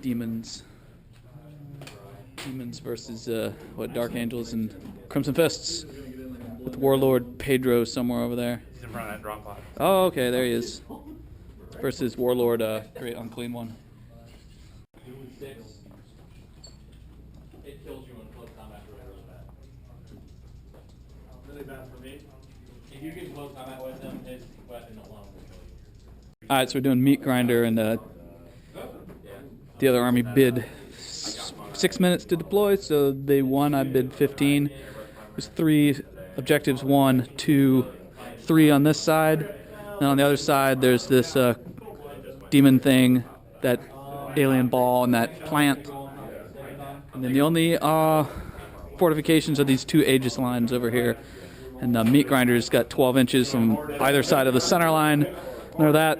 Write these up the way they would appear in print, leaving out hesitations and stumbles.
Demons. Demons versus Dark Angels and Crimson Fists with Warlord Pedro somewhere over there. He's in front of that drop pod. Oh, okay, there he is. Versus Warlord, Great Unclean One. It kills you in close combat really bad. Really bad for me. If you get close combat with him, his weapon alone will kill you. Alright, so we're doing Meat Grinder, and the other army bid 6 minutes to deploy, so they won. I bid 15. There's 3 objectives, 1, 2, 3 on this side. And on the other side, there's this demon thing, that alien ball, and that plant. And then the only fortifications are these 2 Aegis lines over here. And the Meat Grinder's got 12 inches on either side of the center line. Under that,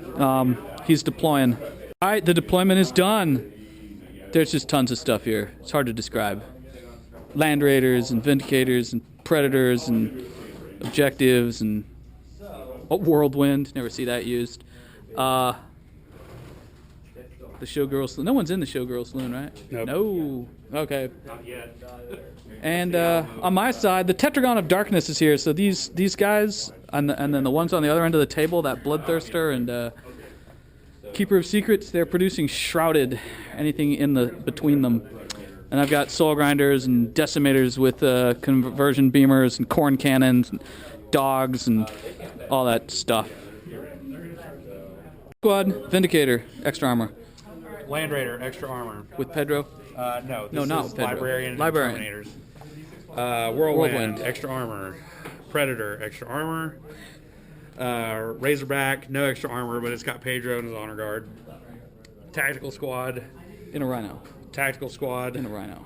he's deploying. All right, the deployment is done. There's just tons of stuff here. It's hard to describe. Land Raiders and Vindicators and Predators and Objectives and Whirlwind. Never see that used. The Showgirl Saloon. No one's in the Showgirl Saloon, right? Nope. No. Okay. Not yet. And on my side, the Tetragon of Darkness is here. So these guys, and then the ones on the other end of the table, that Bloodthirster and Keeper of Secrets, they're producing Shrouded, anything in the between them. And I've got Soul Grinders and Decimators with conversion beamers and corn cannons and dogs and all that stuff. Squad, Vindicator, extra armor. Land Raider, extra armor. With Pedro? No, No, not is Pedro. Librarian. Librarian. Terminators. Whirlwind, extra armor. Predator, extra armor. Razorback, no extra armor, but it's got Pedro in his honor guard. Tactical squad. In a Rhino. Tactical squad. In a Rhino.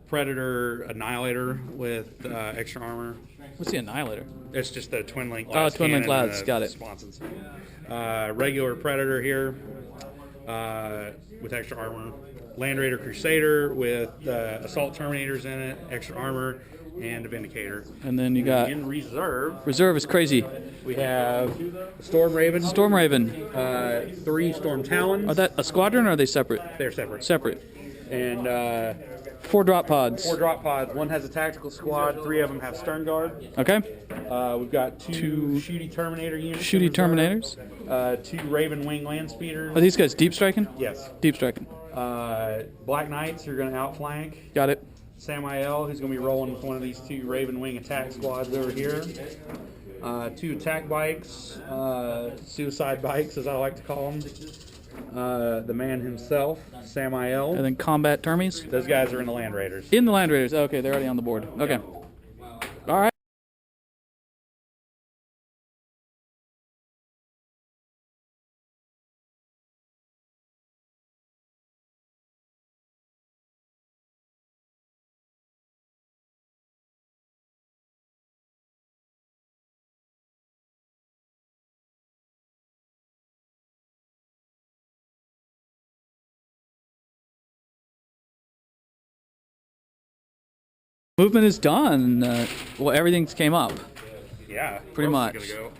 Predator, Annihilator with extra armor. What's the Annihilator? It's just the twin link. Oh, twin link lads, got it. Sponsons. Regular Predator here with extra armor. Land Raider Crusader with Assault Terminators in it, extra armor, and a Vindicator. And then you got... In reserve, Reserve is crazy. we have Storm Raven. Storm Raven. 3 Storm Talons. Are that a squadron or are they separate? They're separate. Separate. And 4 drop pods. 4 drop pods. 1 has a tactical squad. 3 of them have Stern Guard. Okay. We've got 2 Shooty Terminator units. Shooty in reserve. Terminators. 2 Raven Wing Land Speeders. Are these guys deep striking? Yes. Deep striking. Black Knights are going to outflank. Got it. Samael, who's going to be rolling with one of these 2 Raven Wing attack squads over here. 2 attack bikes, suicide bikes as I like to call them. The man himself, Samael. And then combat termies? Those guys are in the Land Raiders. In the Land Raiders. Okay, they're already on the board. Okay. All right. Movement is done. Well, everything's came up. Yeah. Pretty where else much. is it gonna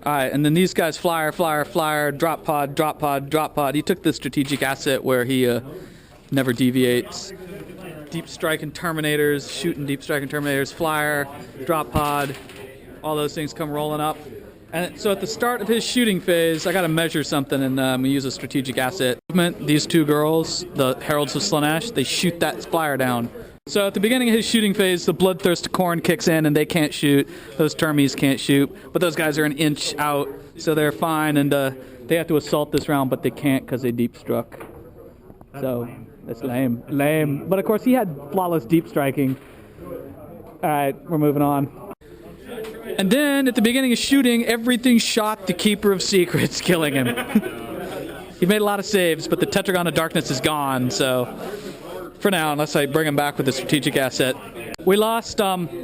All right, and then these guys, flyer, drop pod, drop pod, drop pod. He took the strategic asset where he never deviates. Deep striking Terminators, shooting deep striking Terminators, flyer, drop pod, all those things come rolling up. And so at the start of his shooting phase, I got to measure something, and we use a strategic asset. Movement, these 2 girls, the Heralds of Slaanesh, they shoot that flyer down. So at the beginning of his shooting phase, the Bloodthirst Corn kicks in, and they can't shoot. Those Termies can't shoot, but those guys are an inch out, so they're fine, and they have to assault this round, but they can't because they deep struck. So that's lame. Lame. But of course, he had flawless deep striking. All right, we're moving on. And then at the beginning of shooting, everything shot the Keeper of Secrets, killing him. He made a lot of saves, but the Tetragon of Darkness is gone, so for now, unless I bring him back with a strategic asset. We lost Juggernaut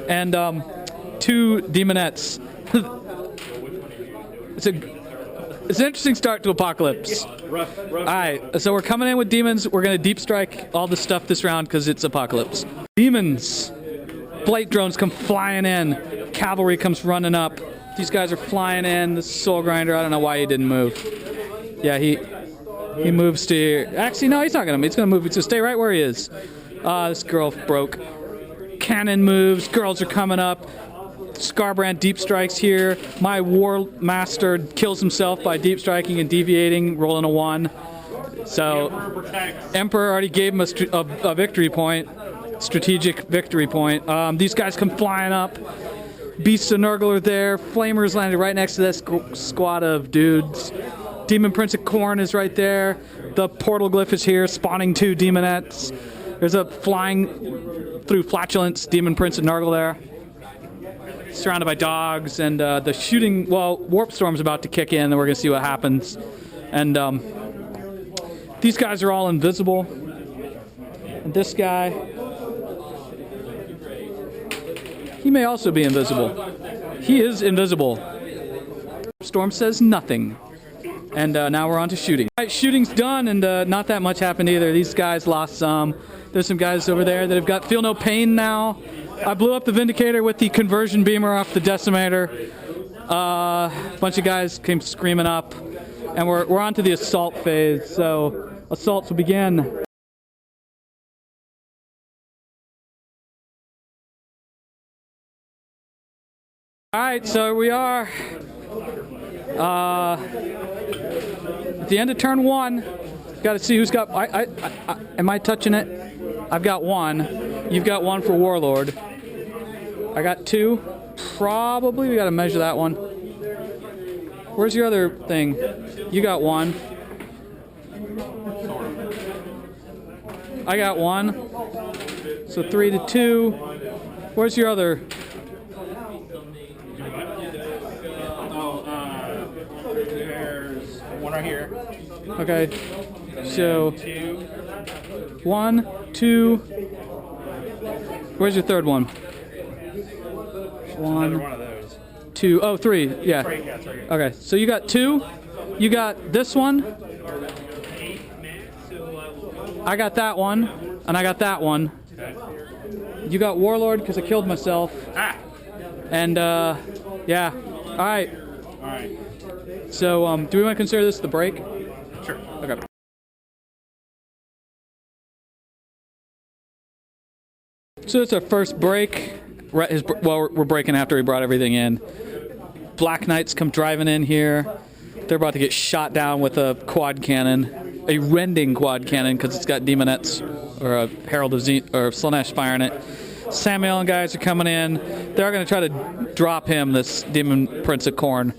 and 2 Demonettes. It's an interesting start to Apocalypse. Rough. All right, so we're coming in with Demons. We're going to deep strike all the stuff this round because it's Apocalypse. Demons. Blight drones come flying in. Cavalry comes running up. These guys are flying in. The Soul Grinder, I don't know why he didn't move. Yeah, he moves to here. Actually, no, he's not gonna. He's gonna move. So stay right where he is. This girl broke. Cannon moves. Girls are coming up. Scarbrand deep strikes here. My War Master kills himself by deep striking and deviating, rolling a 1. So Emperor already gave him a victory point, strategic victory point. These guys come flying up. Beasts of Nurgle are there. Flamers landed right next to this squad of dudes. Demon Prince of Khorne is right there. The portal glyph is here, spawning 2 demonettes. There's a flying through flatulence Demon Prince of Nurgle there. Surrounded by dogs, and the shooting, well, Warp Storm's about to kick in, and we're going to see what happens. And these guys are all invisible. And this guy, he may also be invisible. He is invisible. Storm says nothing. And now we're on to shooting. All right, shooting's done, and not that much happened either. These guys lost some. There's some guys over there that have got Feel No Pain now. I blew up the Vindicator with the conversion beamer off the Decimator. A bunch of guys came screaming up, and we're on to the assault phase. So assaults will begin. All right, so we are at the end of turn 1. Got to see who's got. Am I touching it? I've got 1. You've got 1 for Warlord. I got 2. Probably we got to measure that one. Where's your other thing? You got 1. I got 1. So 3 to 2. Where's your other? There's 1 right here. Okay. So 1, 2. Where's your third one? 1, Another one of those. 2. Oh, 3. Yeah. Right, yeah, it's right here. Okay. So you got 2. You got this one. I got that one, and I got that one. You got Warlord because I killed myself. And yeah. All right. All right. So do we want to consider this the break? Sure. Okay. So it's our first break. Well, we're breaking after we brought everything in. Black Knights come driving in here. They're about to get shot down with a quad cannon, a rending quad cannon, because it's got demonettes or a Herald of or Slaanesh fire in it. Samuel and guys are coming in. They're going to try to drop him, this Demon Prince of Khorne.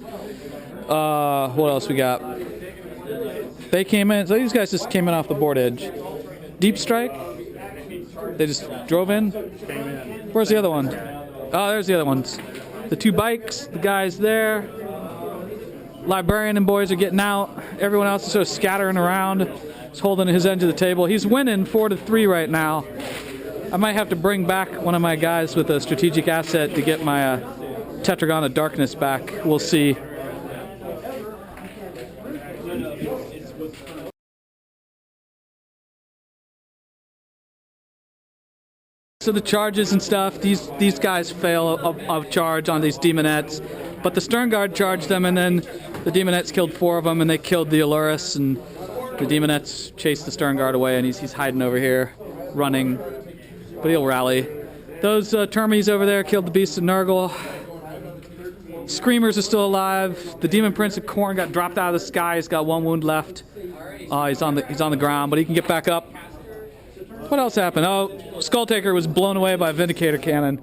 What else we got? They came in. So these guys just came in off the board edge. Deep Strike. They just drove in. Where's the other one? Oh, there's the other ones. The 2 bikes. The guys there. Librarian and boys are getting out. Everyone else is sort of scattering around. He's holding his end of the table. He's winning 4 to 3 right now. I might have to bring back one of my guys with a strategic asset to get my Tetragon of Darkness back. We'll see. So the charges and stuff, these guys fail of charge on these demonettes, but the Stern Guard charged them, and then the demonettes killed 4 of them, and they killed the Allurus, and the demonettes chased the Stern Guard away, and he's hiding over here, running, but he'll rally. Those Termies over there killed the Beasts of Nurgle. Screamers are still alive. The Demon Prince of Khorne got dropped out of the sky. He's got 1 wound left. He's on the ground, but he can get back up. What else happened? Oh, Skulltaker was blown away by a Vindicator cannon.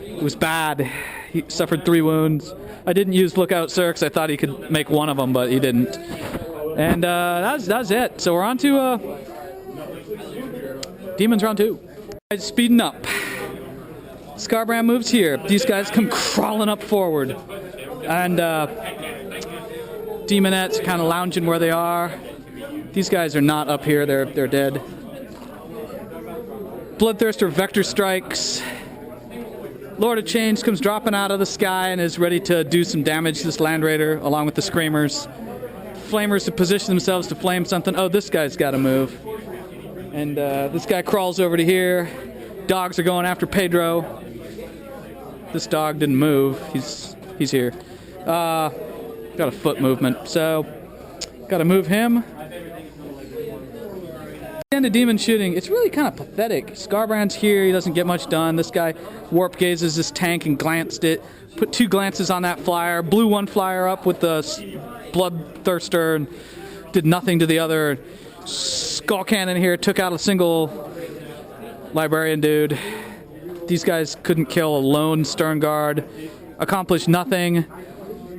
It was bad. He suffered 3 wounds. I didn't use Lookout Sir because I thought he could make 1 of them, but he didn't. And that's it. So we're on to Demons round 2. Speeding up. Scarbrand moves here. These guys come crawling up forward. And Demonettes kind of lounging where they are. These guys are not up here. They're dead. Bloodthirster Vector strikes. Lord of Change comes dropping out of the sky and is ready to do some damage to this Land Raider, along with the Screamers. Flamers have positioned themselves to flame something. Oh, this guy's got to move. And this guy crawls over to here. Dogs are going after Pedro. This dog didn't move. He's here. Got a foot movement. So Got to move him. End of demon shooting. It's really kind of pathetic. Scarbrand's here. He doesn't get much done. This guy warp gazes this tank and glanced it. Put 2 glances on that flyer. Blew one flyer up with the bloodthirster and did nothing to the other. Skull cannon here took out a single librarian dude. These guys couldn't kill a lone stern guard. Accomplished nothing.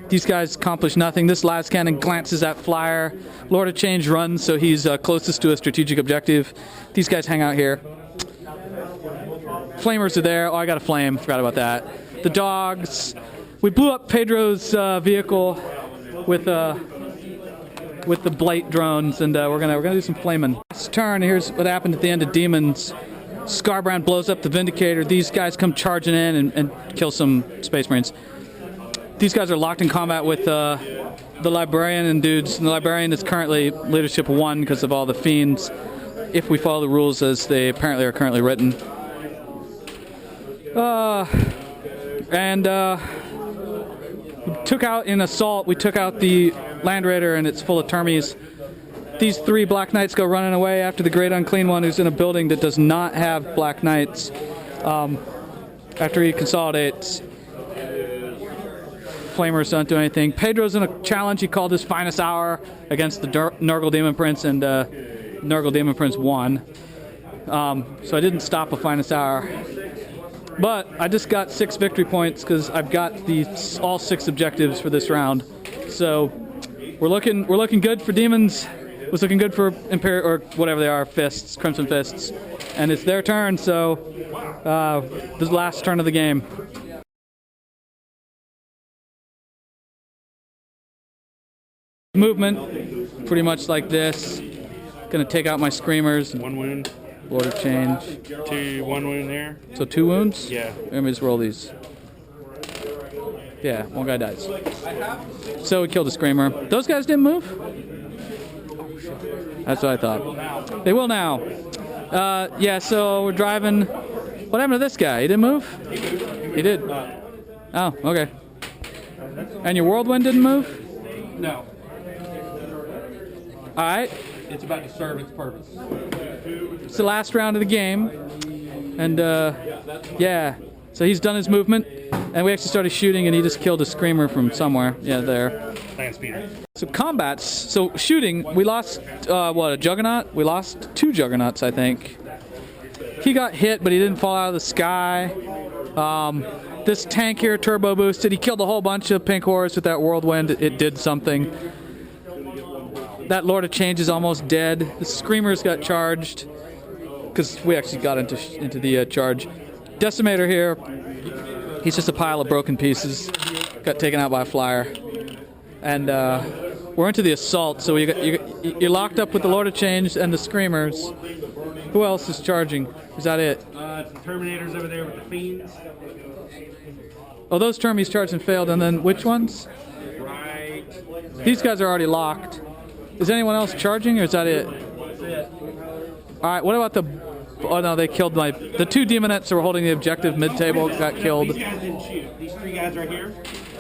These guys accomplished nothing. This las cannon glances at flyer. Lord of Change runs, so he's closest to a strategic objective. These guys hang out here. Flamers are there. Oh, I got a flame. Forgot about that. The dogs. We blew up Pedro's vehicle with the blight drones, and we're gonna do some flaming. Last turn. Here's what happened at the end of Daemons. Scarbrand blows up the Vindicator. These guys come charging in and kill some Space Marines. These guys are locked in combat with the Librarian and dudes. And the Librarian is currently Leadership 1 because of all the fiends, if we follow the rules as they apparently are currently written. We took out in assault, we took out the Land Raider and it's full of termies. These 3 Black Knights go running away after the Great Unclean One, who's in a building that does not have Black Knights. After he consolidates, Flamers don't do anything. Pedro's in a challenge. He called his finest hour against the Nurgle Demon Prince, and Nurgle Demon Prince won. So I didn't stop a finest hour. But I just got 6 victory points because I've got all 6 objectives for this round. So we're looking good for Demons. It was looking good for Imperial, or whatever they are, Fists, Crimson Fists. And it's their turn, so this is the last turn of the game. Movement, pretty much like this. Gonna take out my Screamers. 1 wound. Lord of Change. 1 wound there. So 2 wounds? Yeah. Let me just roll these. Yeah, 1 guy dies. So we killed a Screamer. Those guys didn't move? That's what I thought. They will now. Yeah, so we're driving. What happened to this guy? He didn't move? He did. Oh, okay. And your Whirlwind didn't move? No. Alright. It's about to serve its purpose. It's the last round of the game. And, yeah. So he's done his movement. And we actually started shooting, and he just killed a Screamer from somewhere. Yeah, there. Thanks, Peter. So combats. So shooting, we lost, a Juggernaut? We lost 2 Juggernauts, I think. He got hit, but he didn't fall out of the sky. This tank here, turbo boosted. He killed a whole bunch of pink horrors with that whirlwind. It did something. That Lord of Change is almost dead. The Screamers got charged because we actually got into the charge. Decimator here. He's just a pile of broken pieces. Got taken out by a flyer. And we're into the assault. So you're locked up with the Lord of Change and the Screamers. Who else is charging? Is that it? It's the Terminators over there with the Fiends. Oh, those termies charged and failed. And then which ones? Right. These guys are already locked. Is anyone else charging, or is that it? That's it. All right, what about the... Oh, no, they killed the 2 Demonettes that were holding the objective mid-table got killed. These guys didn't shoot. These 3 guys right here.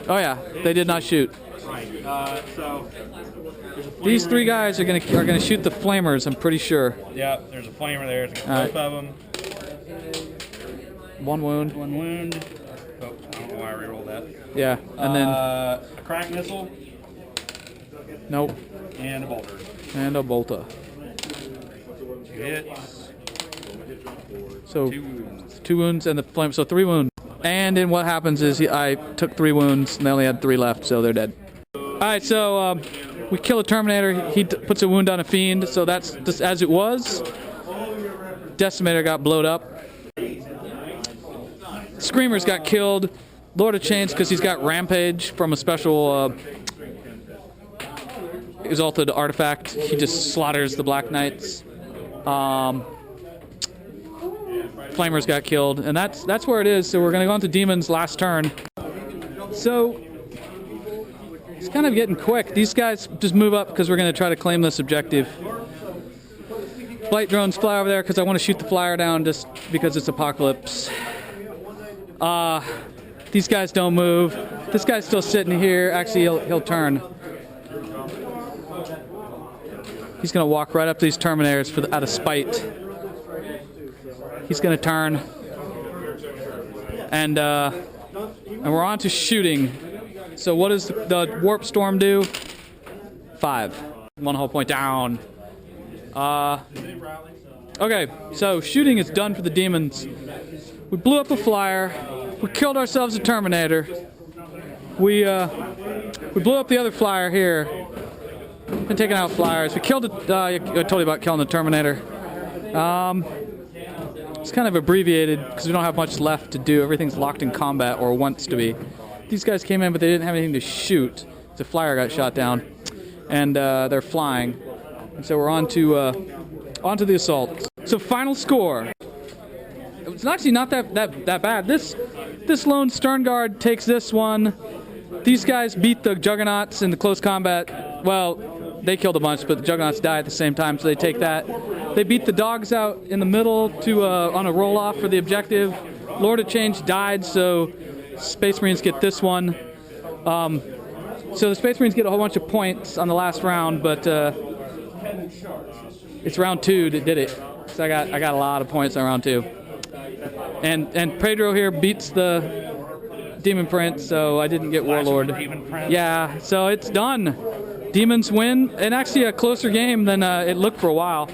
Oh, yeah, they did not shoot. Right. So... These 3 guys are gonna shoot the Flamers, I'm pretty sure. Yeah, there's a Flamer there. There's both of them. 1 wound. 1 wound. Oh, I don't know why I rerolled that. Yeah, and then... a crack missile. Nope. And a bolter. And a bolter. 2 hits. So 2 wounds. 2 wounds and the flame. So 3 wounds. And then what happens is I took 3 wounds and they only had 3 left, so they're dead. All right, so we kill a Terminator. He puts a wound on a Fiend, so that's just as it was. Decimator got blowed up. Screamers got killed. Lord of Chains because he's got Rampage from a special exalted artifact. He just slaughters the Black Knights. Flamers got killed, and that's where it is. So we're gonna go into Demons last turn. So it's kind of getting quick. These guys just move up because we're gonna try to claim this objective. Blight drones fly over there because I want to shoot the flyer down just because it's Apocalypse. These guys don't move. This guy's still sitting here. Actually, he'll turn. He's going to walk right up to these Terminators out of spite. He's going to turn. And we're on to shooting. So what does the Warp Storm do? 5. 1 whole point down. Okay, so shooting is done for the Demons. We blew up a flyer. We killed ourselves a Terminator. We blew up the other flyer here. Been taking out flyers. We killed it. I told you about killing the Terminator. It's kind of abbreviated because we don't have much left to do. Everything's locked in combat, or wants to be. These guys came in, but they didn't have anything to shoot. The flyer got shot down, and they're flying. And so we're on to the assault. So final score. It's actually not that bad. This lone Stern Guard takes this one. These guys beat the Juggernauts in the close combat. Well, they killed a bunch, but the Juggernauts die at the same time, so they take that. They beat the dogs out in the middle to on a roll-off for the objective. Lord of Change died, so Space Marines get this one. So the Space Marines get a whole bunch of points on the last round, but it's round 2 that did it. So I got a lot of points on round 2. And Pedro here beats the Demon Prince, so I didn't get Warlord. Yeah, so it's done. Demons win, and actually a closer game than it looked for a while.